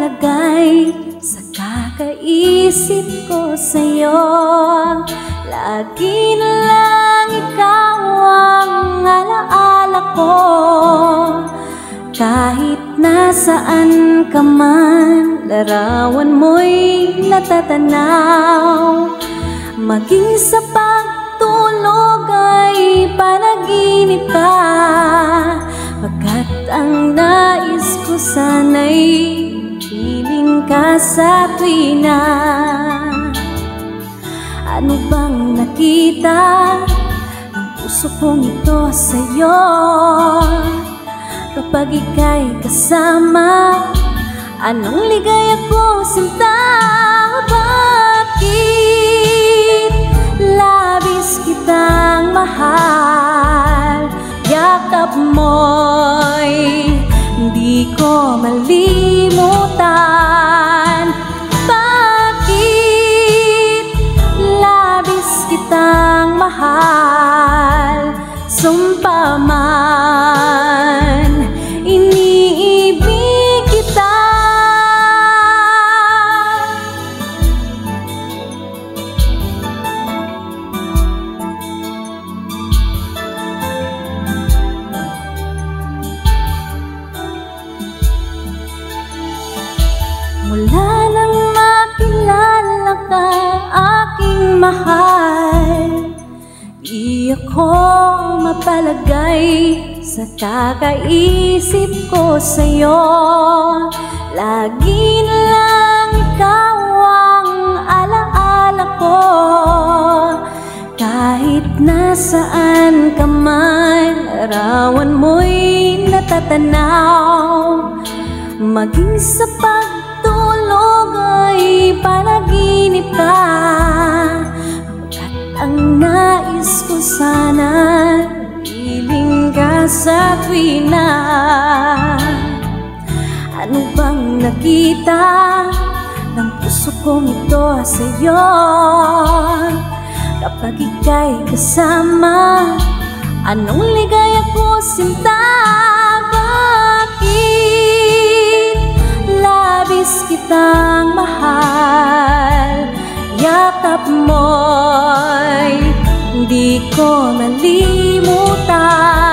mapalagay sa kakaisip ko sa'yo. Lagi na lang ikaw ang alaala ko. Kahit nasaan ka man, larawan mo'y natatanaw. Maging sa pagtulog ay panaginip ka, pagkat ang nais ko sana'y piling ka sa tuwina. Ano bang nakita ng puso kong ito sa'yo? Kapag ika'y kasama, anong ligaya ko sinta? Bakit labis kitang mahal? Yakap mo'y hindi ko malimutan. Bakit labis kitang mahal? Sumpa man, iniibig kita. Mula nang makilala ka, aking mahal, di ako mapalagay sa kakaisip ko sa'yo. Lagi na lang ikaw ang alaala ko. Kahit nasaan ka man, larawan mo'y natatanaw. Maging sa pagtulog ay panaginip ka, pagkat ang nais ko sana piling ka sa tuwina. Ano bang nakita ng puso kong ito sa'yo? Kapag ika'y kasama, anong ligaya ko sinta? Bakit labis kitang mahal? Yakap mo'y hindi ko malimutan.